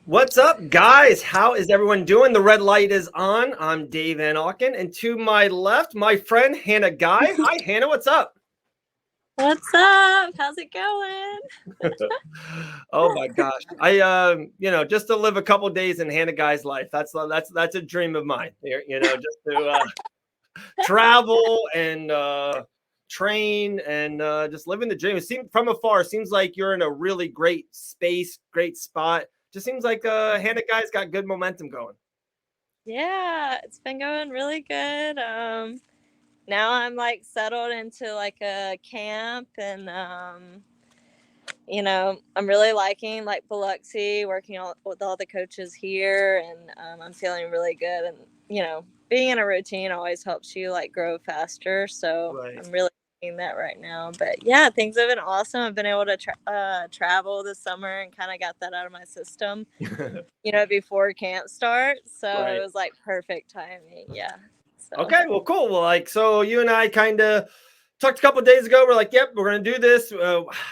What's up, guys? How is everyone doing? The red light is on. I'm Dave Van Auken, and to my left, my friend Hannah Guy. Hi, Hannah. What's up? What's up? How's it going? Oh my gosh, just to live a couple days in Hannah Guy's life. That's a dream of mine. Just to travel and train and just living the dream. It seems from afar, seems like you're in a really great space, great spot. Just seems like Hannah Guy's got good momentum going. Yeah, it's been going really good. Now I'm like settled into like a camp and I'm really liking like Biloxi, working with all the coaches here, and I'm feeling really good. And being in a routine always helps you like grow faster. So Right. I'm really liking that right now. But yeah, things have been awesome. I've been able to travel this summer and kind of got that out of my system, before camp starts. So it Right. was like perfect timing. Yeah. So Okay, well, cool. Well, so you and I kind of talked a couple of days ago. We're like, yep, we're going to do this.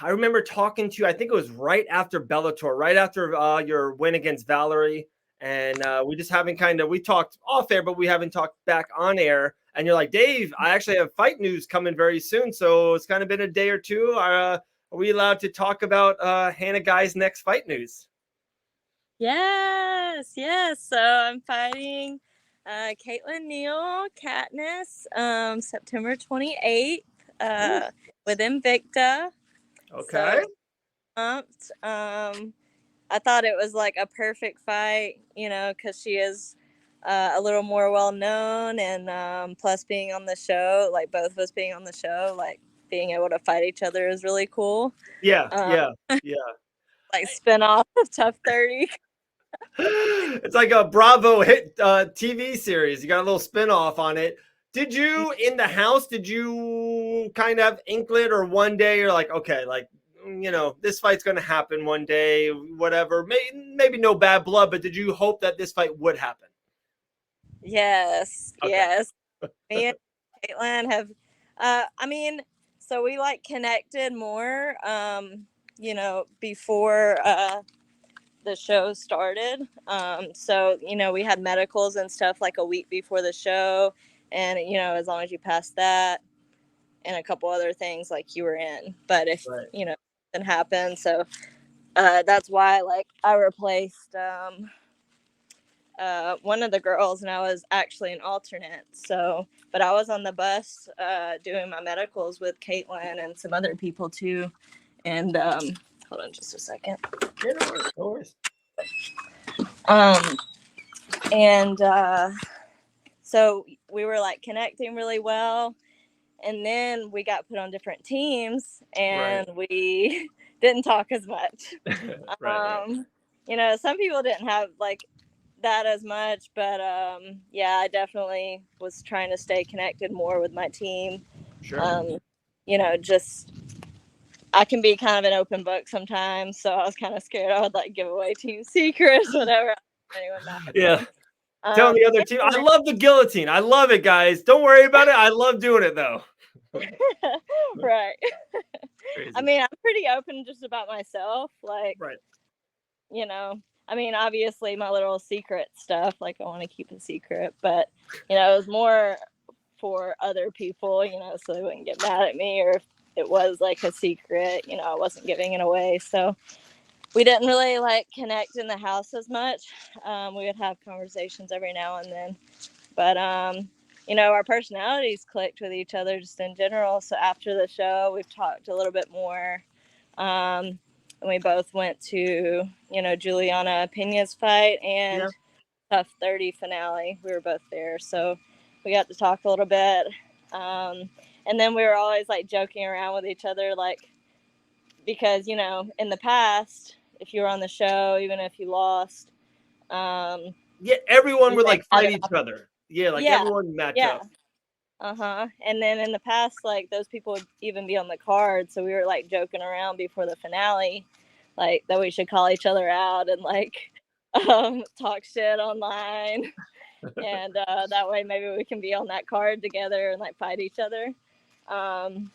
I remember talking to you, I think it was right after Bellator, right after your win against Valerie. And we just haven't we talked off air, but we haven't talked back on air. And you're like, Dave, I actually have fight news coming very soon. So it's kind of been a day or two. Are we allowed to talk about Hannah Guy's next fight news? yes. So I'm fighting Caitlin Neal Katniss September 28th with Invicta. Okay. So pumped. I thought it was like a perfect fight, because she is a little more well known, and plus being on the show, like both of us being on the show, like being able to fight each other is really cool. Yeah, Um, yeah, yeah. like spin off of Tough 30. It's like a Bravo hit TV series. You got a little spin-off on it. Did you in the house, did you kind of inklet or one day you're like, okay, like, this fight's going to happen one day, whatever. Maybe no bad blood, but did you hope that this fight would happen? Yes, Okay. yes. Me and Caitlin have, so we like connected more, before the show started. We had medicals and stuff like a week before the show. And, as long as you passed that and a couple other things, like you were in. But if, Right. something happened. So that's why, like, I replaced one of the girls, and I was actually an alternate. So, but I was on the bus doing my medicals with Caitlin and some other people too. And hold on just a second. Yeah, no worries, no worries. Um, and so we were like connecting really well. And then we got put on different teams, Right. and we didn't talk as much. Right. Some people didn't have like that as much, but yeah, I definitely was trying to stay connected more with my team. Sure. Just I can be kind of an open book sometimes, so I was kind of scared I would like give away team secrets, whatever. Anyone not. Yeah. So, Telling the other team, I love the guillotine. I love it, guys. Don't worry about it. I love doing it though. right. I Crazy. mean, I'm pretty open just about myself. Like, Right. obviously my little secret stuff, like I want to keep a secret, but, it was more for other people, so they wouldn't get mad at me, or if it was like a secret, I wasn't giving it away. So we didn't really like connect in the house as much. We would have conversations every now and then, but, our personalities clicked with each other just in general. So after the show, we've talked a little bit more. And we both went to, Juliana Pena's fight and Yeah. Tough 30 finale. We were both there. So we got to talk a little bit. And then we were always like joking around with each other, like, because, in the past, if you were on the show, even if you lost, Yeah, everyone you would like like had fight an each other. Yeah, like yeah, everyone match yeah. up. Uh-huh. And then in the past, like, those people would even be on the card. So we were like joking around before the finale, like that we should call each other out and like talk shit online. And that way maybe we can be on that card together and like fight each other. Um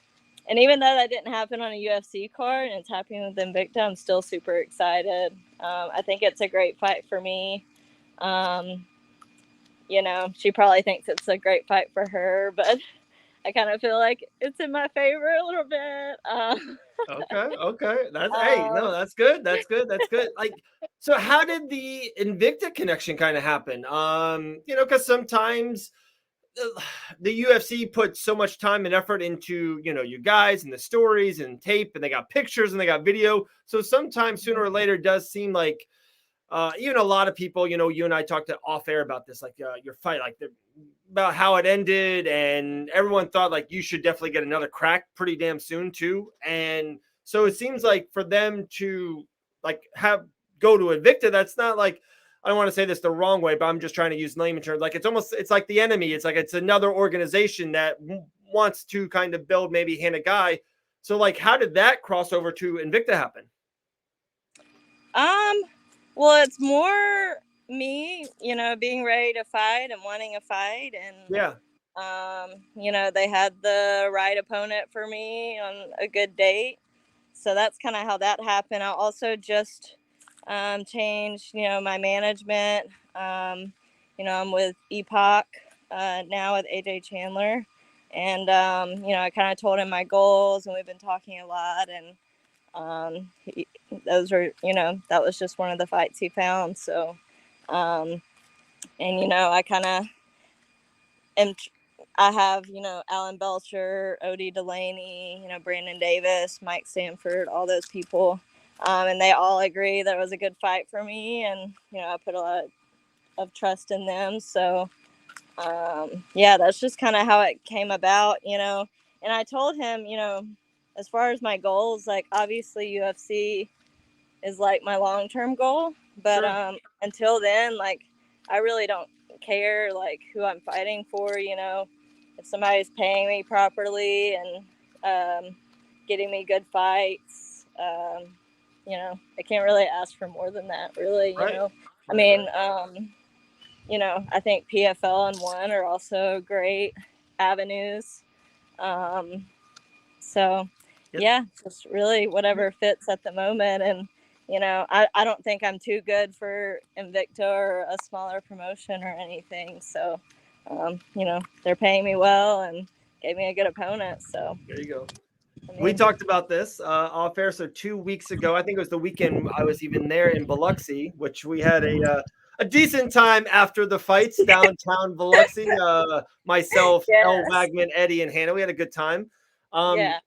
And even though that didn't happen on a UFC card and it's happening with Invicta, I'm still super excited. I think it's a great fight for me. Um, she probably thinks it's a great fight for her, but I kind of feel like it's in my favor a little bit. Okay. That's hey, no, Um, that's good. That's good. That's good. Like, so how did the Invicta connection kind of happen? Because sometimes the UFC puts so much time and effort into, you guys and the stories and tape, and they got pictures and they got video. So sometimes sooner or later it does seem like even a lot of people, you and I talked to off air about this, like your fight, like about how it ended, and everyone thought like you should definitely get another crack pretty damn soon too. And so it seems like for them to like have go to Invicta, that's not like, I don't want to say this the wrong way, but I'm just trying to use layman terms. Like it's like the enemy. It's like it's another organization that wants to kind of build maybe hand a guy. So like, how did that crossover to Invicta happen? um, well, it's more me, being ready to fight and wanting a fight, and Yeah, they had the right opponent for me on a good date. So that's kind of how that happened. I also just changed, my management. I'm with Epoch now with AJ Chandler. And, I kind of told him my goals, and we've been talking a lot. And those were, that was just one of the fights he found. So, um, and, I kind of am. I have, Alan Belcher, Odie Delaney, Brandon Davis, Mike Sanford, all those people. And they all agree that it was a good fight for me. And, I put a lot of trust in them. So, yeah, that's just kind of how it came about. And I told him, as far as my goals, like obviously UFC is like my long-term goal. But sure. until then, like I really don't care like who I'm fighting for. If somebody's paying me properly and getting me good fights, I can't really ask for more than that, really. Right. I Right. mean, Right. I think PFL and One are also great avenues. Um, so, Yep. yeah, just really whatever fits at the moment. And, I don't think I'm too good for Invicta or a smaller promotion or anything. So, they're paying me well and gave me a good opponent. So, There you go. I We mean, talked about this off air. So 2 weeks ago, I think it was the weekend I was even there in Biloxi, which we had a decent time after the fights downtown Biloxi. Myself, El yes. Wagman, Eddie, and Hannah. We had a good time. Um, Yeah.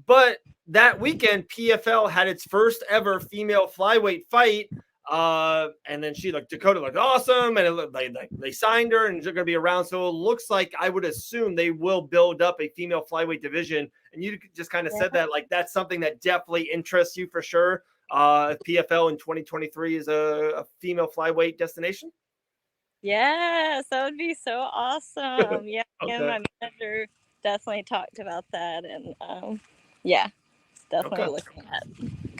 but that weekend, PFL had its first ever female flyweight fight. And then Dakota looked awesome, and it looked like they signed her, and she's going to be around. So it looks like I would assume they will build up a female flyweight division. And you just kind of said Yeah. that like that's something that definitely interests you for sure. If PFL in 2023 is a female flyweight destination. Yes, that would be so awesome. Yeah, and Okay. my manager definitely talked about that, and yeah, it's Okay. definitely looking at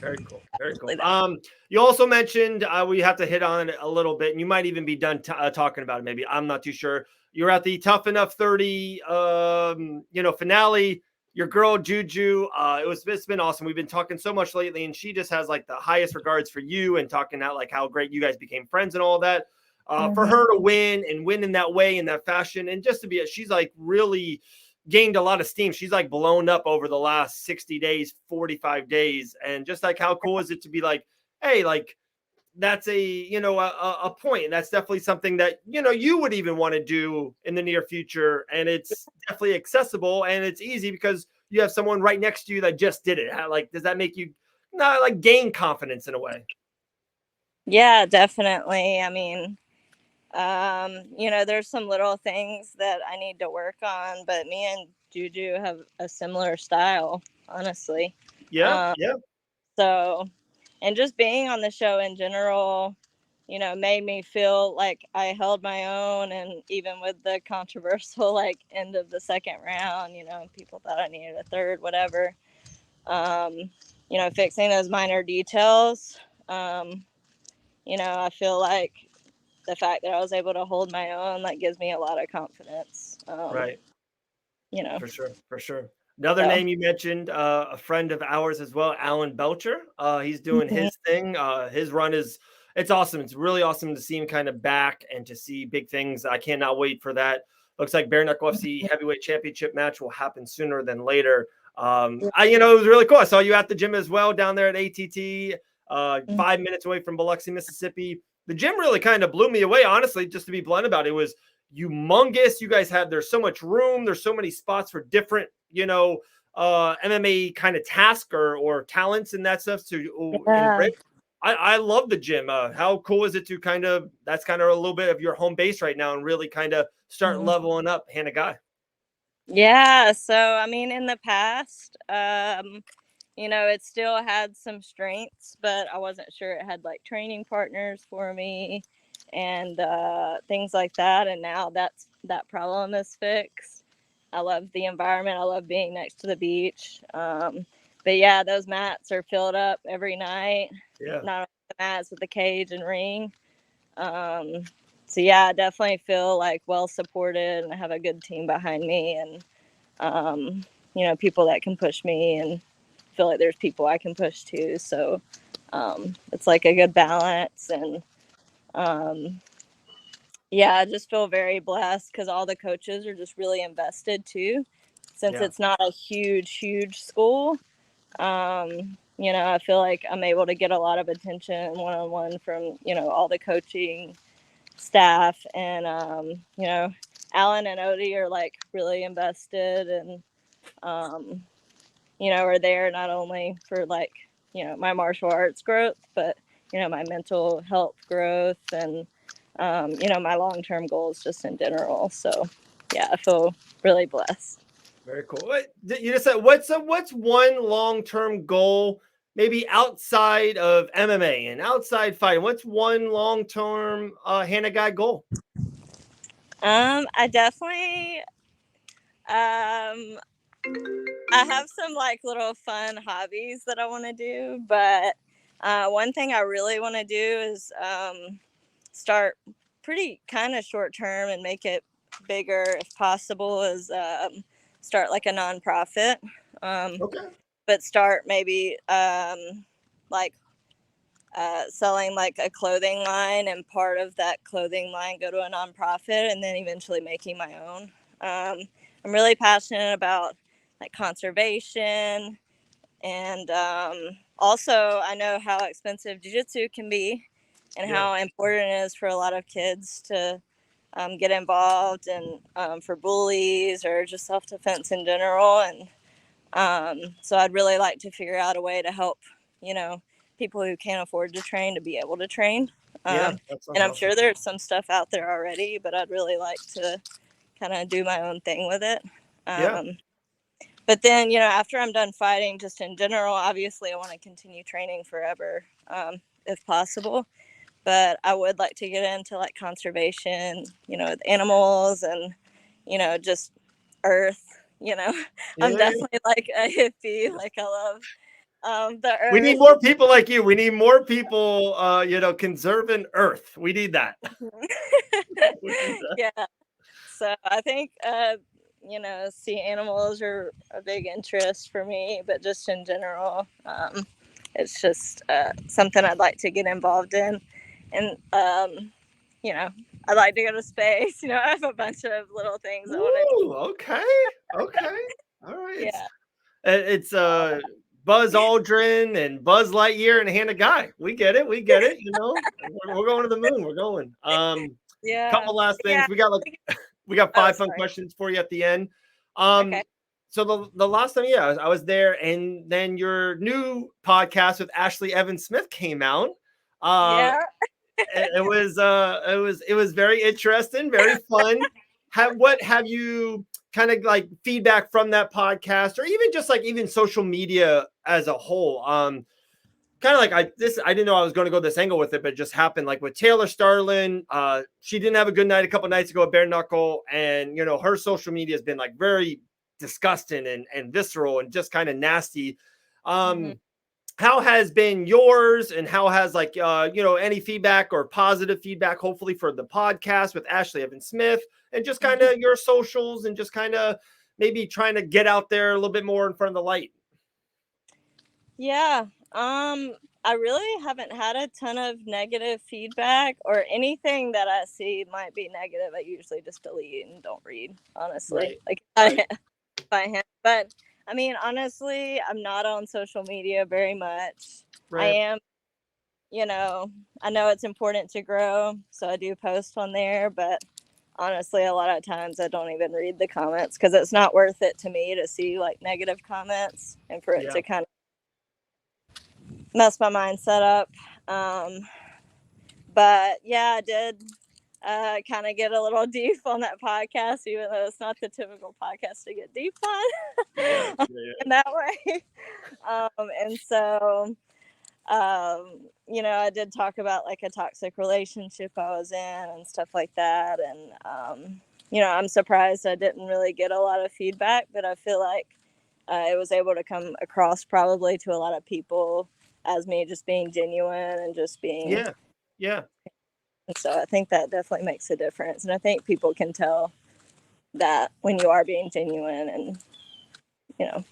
Very cool. Very cool. that. You also mentioned we have to hit on it a little bit, and you might even be done talking about it. Maybe I'm not too sure. You're at the Tough Enough 30, finale. Your girl JuJu, it's been awesome. We've been talking so much lately, and she just has like the highest regards for you and talking out like how great you guys became friends and all that. For Mm-hmm. her to win and win in that way, in that fashion, and just to be, she's like really gained a lot of steam. She's like blown up over the last 60 days, 45 days. And just like how cool is it to be like, hey, like that's a point. And that's definitely something that, you would even want to do in the near future. And it's definitely accessible and it's easy because you have someone right next to you that just did it. Like, does that make you not like gain confidence in a way? Yeah, definitely. I mean, there's some little things that I need to work on, but me and Juju have a similar style, honestly. Yeah. Um, Yeah. so, and just being on the show in general, made me feel like I held my own. And even with the controversial, like, end of the second round, people thought I needed a third, whatever. Um, fixing those minor details. Um, I feel like the fact that I was able to hold my own, like, gives me a lot of confidence. Right. You know, For sure. For sure. Another So name you mentioned, a friend of ours as well, Alan Belcher. He's doing mhm. his thing. His run it's awesome. It's really awesome to see him kind of back and to see big things. I cannot wait for that. Looks like Bare Knuckle FC heavyweight championship match will happen sooner than later. It was really cool. I saw you at the gym as well down there at ATT, 5 minutes away from Biloxi, Mississippi. The gym really kind of blew me away, honestly, just to be blunt about it. It was humongous. You guys had, there's so much room. There's so many spots for different, MMA kind of task or talents and that stuff to Yeah. enrich. I love the gym. How cool is it to that's kind of a little bit of your home base right now and really kind of start Mhm. leveling up Hannah Guy? Yeah. So, I mean, in the past, it still had some strengths, but I wasn't sure it had like training partners for me and things like that. And now that problem is fixed. I love the environment. I love being next to the beach. But yeah, those mats are filled up every night. Yeah. Not only the mats, but the cage and ring. Um, so yeah, I definitely feel like well supported and I have a good team behind me and people that can push me and feel like there's people I can push too. So it's like a good balance and um, yeah, I just feel very blessed because all the coaches are just really invested too. Since Yeah. it's not a huge school, I feel like I'm able to get a lot of attention one on one from all the coaching staff and Alan and Odie are like really invested and are there not only for like my martial arts growth, but my mental health growth and my long-term goals just in general. So yeah, I feel really blessed. Very cool. You just said what's one long-term goal, maybe outside of MMA and outside fighting? What's one long-term Hannah Guy goal? I definitely um I have some like little fun hobbies that I want to do, but one thing I really want to do is start pretty kind of short term and make it bigger if possible is start like a nonprofit, um, Okay. but start maybe like selling like a clothing line and part of that clothing line go to a nonprofit and then eventually making my own. I'm really passionate about like conservation and also I know how expensive jiu-jitsu can be and Yeah. how important it is for a lot of kids to get involved and for bullies or just self-defense in general. And so I'd really like to figure out a way to help, you know, people who can't afford to train to be able to train. Yeah. Um, That sounds and I'm awesome. sure there's some stuff out there already, but I'd really like to kind of do my own thing with it. Yeah. Um, but then, after I'm done fighting, just in general, obviously I want to continue training forever, if possible. But I would like to get into like conservation, with animals and, just earth, you know. Yeah. I'm Yeah. Yeah. definitely like a hippie. Like I love the We need earth. more people like you. We need more people, conserving Earth. We need that. We need that. Yeah. So I think sea animals are a big interest for me, but just in general, it's just something I'd like to get involved in. And you know, I'd like to go to space. I have a bunch of little things I want to do. Ooh, okay. Okay. All right. It's Yeah. it's Buzz Aldrin and Buzz Lightyear and Hannah Guy. We get it. We get it. We're going to the moon. We're going. Yeah. Couple last Yeah. things. We got Oh, five fun sorry. questions for you at the end. Okay. So the last time, yeah, I was there, and then your new podcast with Ashley Evans Smith came out. Yeah. It was very interesting, very fun. What have you kind of like feedback from that podcast, or even just like even social media as a whole? Kind of like I didn't know I was going to go this angle with it, but it just happened. Like with Taylor Starlin, she didn't have a good night a couple nights ago at Bare Knuckle, and her social media has been like very disgusting and visceral and just kind of nasty. Hmm. How has been yours, and how has any feedback or positive feedback hopefully for the podcast with Ashley Evans Smith, and just kind of your socials and just kind of maybe trying to get out there a little bit more in front of the light? Yeah. I really haven't had a ton of negative feedback, or anything that I see might be negative. I usually just delete and don't read, honestly. Right. Like, Right. by hand. But I mean, honestly, I'm not on social media very much. I Right. am, I know it's important to grow, so I do post on there, but honestly, a lot of times I don't even read the comments, because it's not worth it to me to see like negative comments and for it Yeah. to kind of mess my mindset up. Um, but yeah, I did kind of get a little deep on that podcast, even though it's not the typical podcast to get deep on Yeah. Yeah. in that way. And so, I did talk about like a toxic relationship I was in and stuff like that. And, I'm surprised I didn't really get a lot of feedback, but I feel like it was able to come across probably to a lot of people as me just being genuine and just being. Yeah. Yeah. And so I think that definitely makes a difference. And I think people can tell that when you are being genuine and, you know.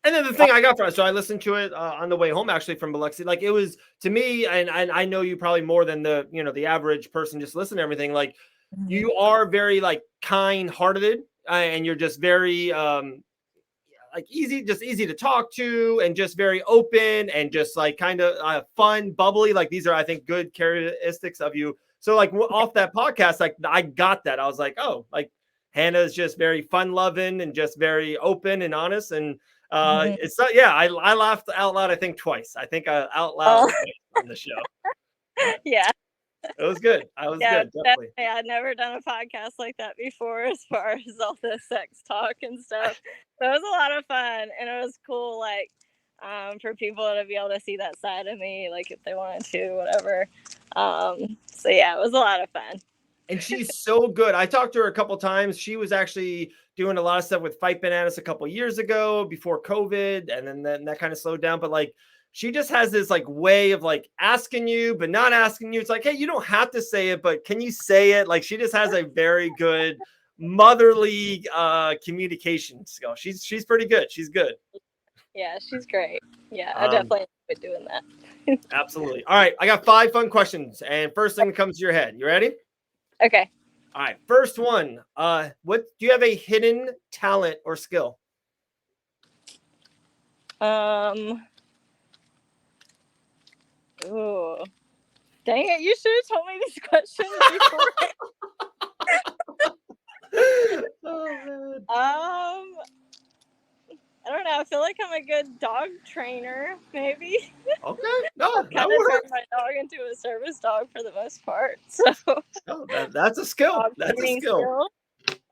And then the thing I got from it, so I listened to it on the way home actually from Biloxi. Like, it was to me, and I know you probably more than the average person just listening to everything. Like, you are very like kind-hearted, and you're just very like easy to talk to, and just very open, and just like kind of fun, bubbly. Like, these are, I think, good characteristics of you. So like off that podcast, like I got that. I was like, oh, like Hannah's just very fun loving and just very open and honest. And it's not, yeah, I laughed out loud, I think twice. I think out loud on the show. Yeah. It was good. I was Yeah, good, definitely. I'd never done a podcast like that before, as far as all the sex talk and stuff. So it was a lot of fun, and it was cool, like, for people to be able to see that side of me, like if they wanted to, whatever. So yeah, it was a lot of fun. And she's so good. I talked to her a couple times. She was actually doing a lot of stuff with Fight Bananas a couple years ago before COVID, and then that kind of slowed down. But like, she just has this like way of like asking you, but not asking you. It's like, hey, you don't have to say it, but can you say it? Like, she just has a very good motherly communication skill. She's pretty good. She's good. Yeah, she's great. Yeah, I definitely enjoyed doing that. Absolutely. All right, I got 5 fun questions, and first thing that comes to your head. You ready? Okay. All right, first one. What do you have a hidden talent or skill? Ooh. Dang it, you should have told me these questions before. Oh, man. I don't know. I feel like I'm a good dog trainer, maybe. Okay. No, that Kind of works. turned my dog into a service dog for the most part. So No, that's a skill. That's a training skill.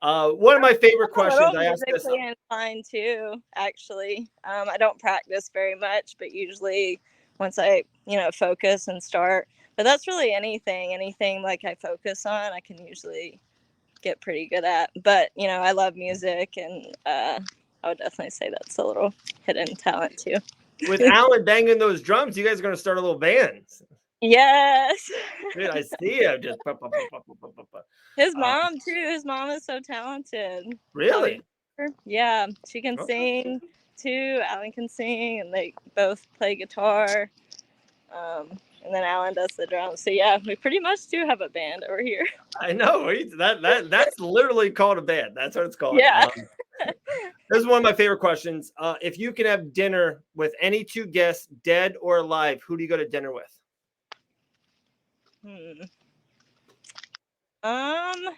One of my favorite questions I asked this. musically inclined too, actually. I don't practice very much, but usually once I, focus and start. But that's really anything like I focus on, I can usually get pretty good at. But, I love music, and I would definitely say that's a little hidden talent too. With Alan banging those drums, you guys are going to start a little band. Yes. Dude, I see him just. His mom too. His mom is so talented. Really? Yeah, she can sing too. Alan can sing, and they both play guitar. And then Alan does the drums. So yeah, we pretty much do have a band over here. I know. That's literally called a band. That's what it's called. Yeah. This is one of my favorite questions. If you can have dinner with any 2 guests, dead or alive, who do you go to dinner with? I'd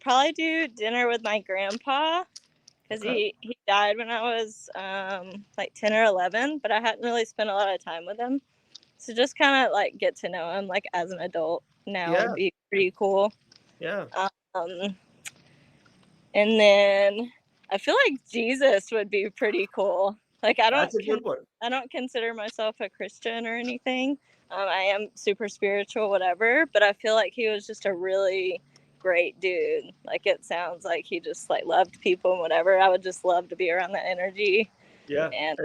probably do dinner with my grandpa, because he died when I was like 10 or 11, but I hadn't really spent a lot of time with him. So just kind of like get to know him like as an adult now would be pretty cool. Yeah. And then I feel like Jesus would be pretty cool. Like, That's a good one. I don't consider myself a Christian or anything. I am super spiritual, whatever, but I feel like he was just a really great dude. Like, it sounds like he just like loved people and whatever. I would just love to be around that energy. Yeah. And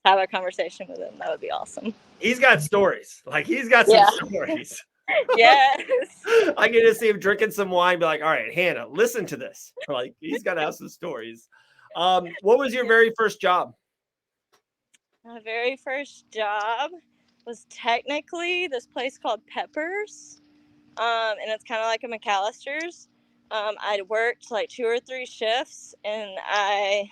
have a conversation with him. That would be awesome. He's got stories. Like, he's got some stories. Yes. I can just see him drinking some wine, be like, all right, Hannah, listen to this. Like, he's got to have some stories. What was your very first job? My very first job was technically this place called Peppers. And it's kind of like a McAllister's. I worked like 2 or 3 shifts, and I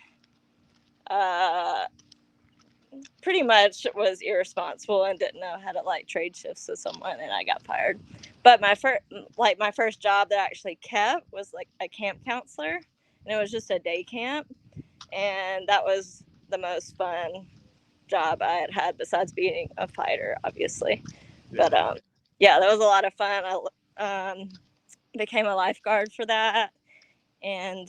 pretty much was irresponsible and didn't know how to like trade shifts with someone, and I got fired. But my first job that I actually kept was like a camp counselor, and it was just a day camp, and that was the most fun job I had had besides being a fighter, obviously. Yeah. But yeah, that was a lot of fun. I became a lifeguard for that, and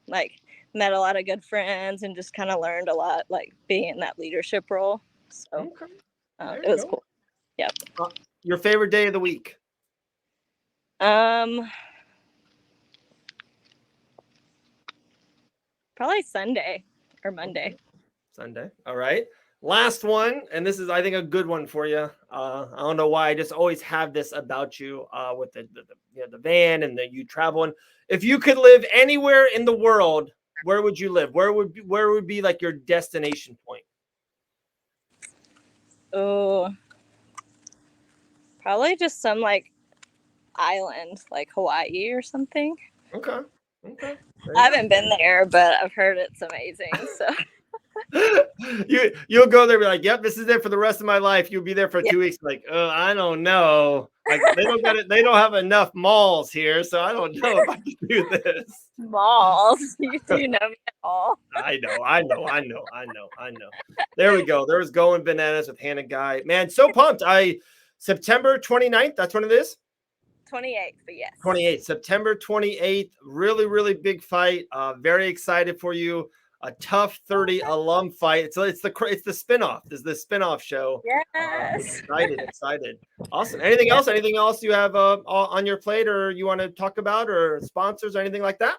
like met a lot of good friends and just kind of learned a lot, like being in that leadership role. So Okay. There it you was go. cool. Yep. Your favorite day of the week? Probably Sunday or Monday. Okay. Sunday. All right. Last one, and this is, I think, a good one for you. I don't know why. I just always have this about you with the van and the you traveling. If you could live anywhere in the world, where would you live? Where would be like your destination point? Oh, probably just some like island, like Hawaii or something. Okay. Okay. I haven't been there, but I've heard it's amazing. So You'll go there and be like, yep, this is it for the rest of my life. You'll be there for yeah. 2 weeks, like, I don't know. Like they don't have enough malls here, so I don't know if I can do this. Malls. You do know me at all. I know. There we go. There's going bananas with Hannah Guy. Man, so pumped. September 29th, that's when it is. 28th, but yes. 28th, September 28th. Really, really big fight. Very excited for you. A tough 30 alum fight. It's the spinoff. This is the spinoff show. Yes. Excited. Awesome. Anything else? Anything else you have on your plate, or you want to talk about, or sponsors, or anything like that?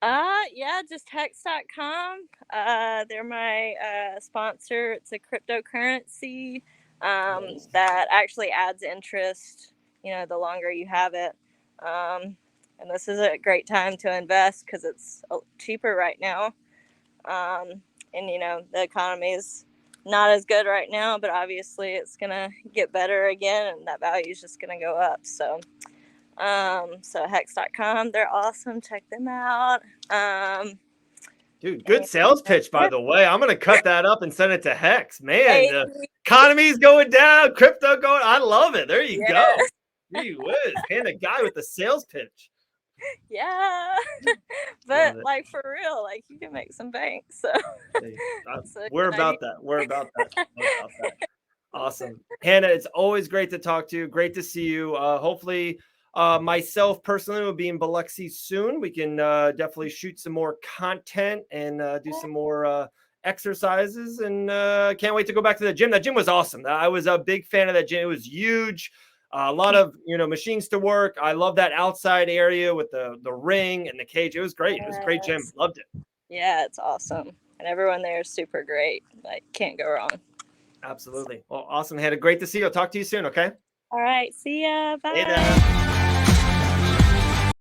Yeah, just hex.com. They're my sponsor. It's a cryptocurrency that actually adds interest, the longer you have it. And this is a great time to invest because it's cheaper right now. And the economy is not as good right now, but obviously it's gonna get better again, and that value is just gonna go up. So hex.com, they're awesome. Check them out. Dude, good sales pitch, by the way. I'm gonna cut that up and send it to Hex. Man, the economy's going down, crypto going. I love it. There you go. Gee whiz, Hannah Guy with the sales pitch. Yeah, but like for real, like you can make some bank. So we're about that. We're about that. Awesome, Hannah. It's always great to talk to you. Great to see you. Hopefully, myself personally will be in Biloxi soon. We can definitely shoot some more content and do some more exercises. And can't wait to go back to the gym. That gym was awesome. I was a big fan of that gym. It was huge. A lot of machines to work. I love that outside area with the ring and the cage. It was great. It was a great gym. Loved it. Yeah, it's awesome, and everyone there is super great. Like, can't go wrong. Absolutely. Well, awesome, Hannah. Great to see you. I'll talk to you soon. Okay. All right. See ya. Bye. Later.